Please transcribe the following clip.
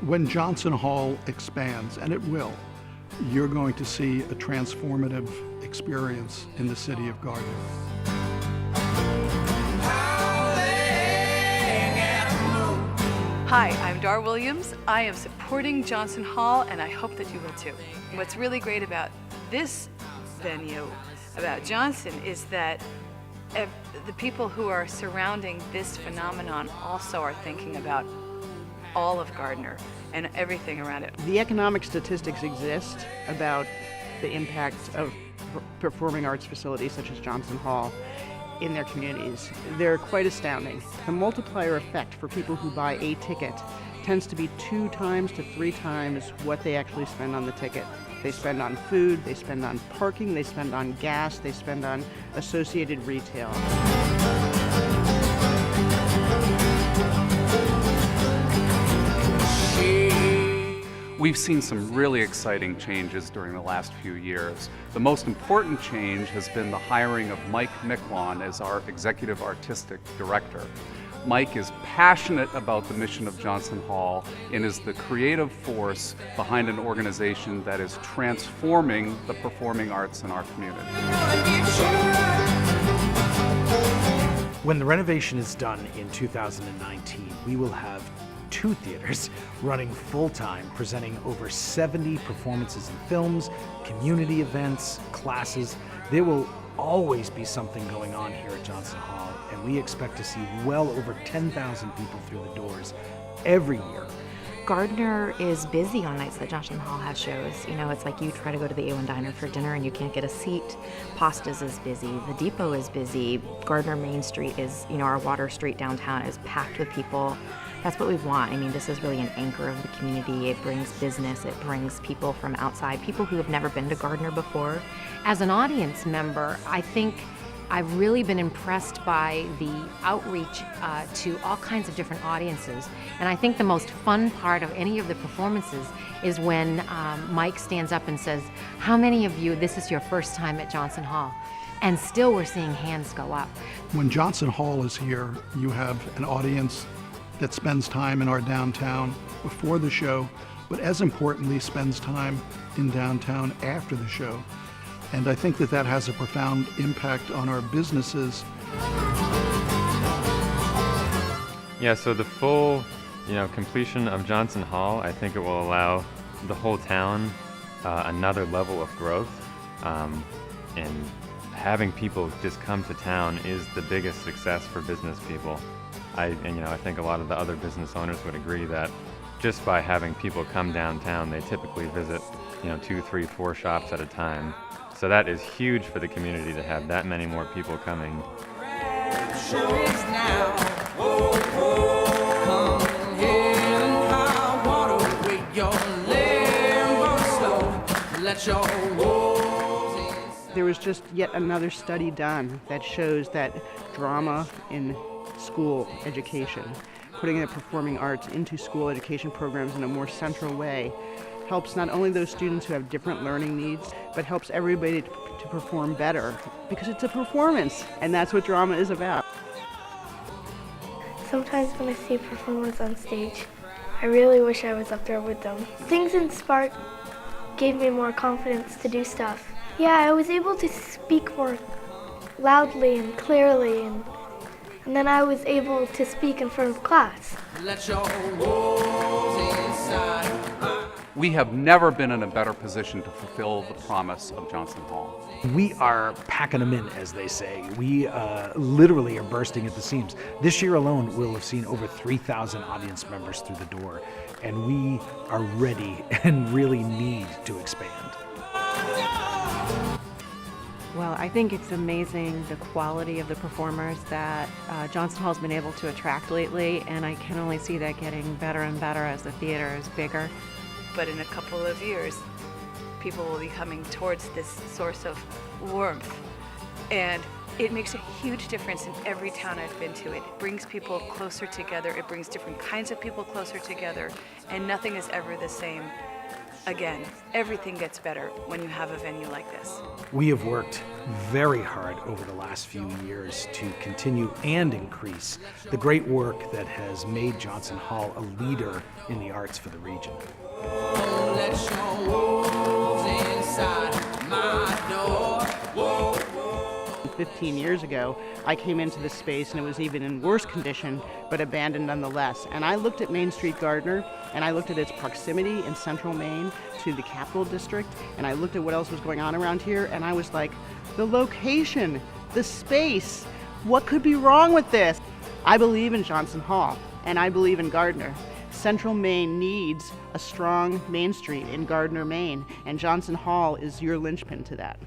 When Johnson Hall expands, and it will, you're going to see a transformative experience in the city of Gardner. Hi, I'm Dar Williams. I am supporting Johnson Hall, and I hope that you will too. What's really great about this venue, about Johnson, is that the people who are surrounding this phenomenon also are thinking about all of Gardner and everything around it. The economic statistics exist about the impact of performing arts facilities such as Johnson Hall in their communities. They're quite astounding. The multiplier effect for people who buy a ticket tends to be 2 times to 3 times what they actually spend on the ticket. They spend on food, they spend on parking, they spend on gas, they spend on associated retail. We've seen some really exciting changes during the last few years. The most important change has been the hiring of Mike Micklon as our Executive Artistic Director. Mike is passionate about the mission of Johnson Hall and is the creative force behind an organization that is transforming the performing arts in our community. When the renovation is done in 2019, we will have 2 theaters running full-time, presenting over 70 performances and films, community events, classes. There will always be something going on here at Johnson Hall, and we expect to see well over 10,000 people through the doors every year. Gardner is busy on nights that Johnson Hall has shows. You know, it's like you try to go to the A1 Diner for dinner and you can't get a seat. Pastas is busy, the Depot is busy, Gardner Main Street is, our Water Street downtown is packed with people. That's what we want. I mean, this is really an anchor of the community. It brings business, it brings people from outside, people who have never been to Gardner before. As an audience member, I think I've really been impressed by the outreach to all kinds of different audiences. And I think the most fun part of any of the performances is when Mike stands up and says, how many of you, this is your first time at Johnson Hall? And still we're seeing hands go up. When Johnson Hall is here, you have an audience that spends time in our downtown before the show, but as importantly, spends time in downtown after the show. And I think that has a profound impact on our businesses. Yeah, so the full, completion of Johnson Hall, I think it will allow the whole town another level of growth. And having people just come to town is the biggest success for business people. I think a lot of the other business owners would agree that just by having people come downtown, they typically visit, 2, 3, 4 shops at a time. So that is huge for the community to have that many more people coming. There was just yet another study done that shows that drama in school education, putting the performing arts into school education programs in a more central way, helps not only those students who have different learning needs, but helps everybody to perform better, because it's a performance, and that's what drama is about. Sometimes when I see a performance on stage, I really wish I was up there with them. Things in Spark gave me more confidence to do stuff. Yeah, I was able to speak more loudly and clearly, and then I was able to speak in front of class. We have never been in a better position to fulfill the promise of Johnson Hall. We are packing them in, as they say. We literally are bursting at the seams. This year alone, we'll have seen over 3,000 audience members through the door, and we are ready and really need to expand. Well, I think it's amazing the quality of the performers that Johnson Hall's been able to attract lately, and I can only see that getting better and better as the theater is bigger. But in a couple of years, people will be coming towards this source of warmth. And it makes a huge difference in every town I've been to. It brings people closer together. It brings different kinds of people closer together. And nothing is ever the same again, everything gets better when you have a venue like this. We have worked very hard over the last few years to continue and increase the great work that has made Johnson Hall a leader in the arts for the region. 15 years ago, I came into this space and it was even in worse condition, but abandoned nonetheless. And I looked at Main Street Gardner, and I looked at its proximity in central Maine to the Capital District, and I looked at what else was going on around here, and I was like, the location, the space, what could be wrong with this? I believe in Johnson Hall, and I believe in Gardner. Central Maine needs a strong Main Street in Gardner, Maine, and Johnson Hall is your linchpin to that.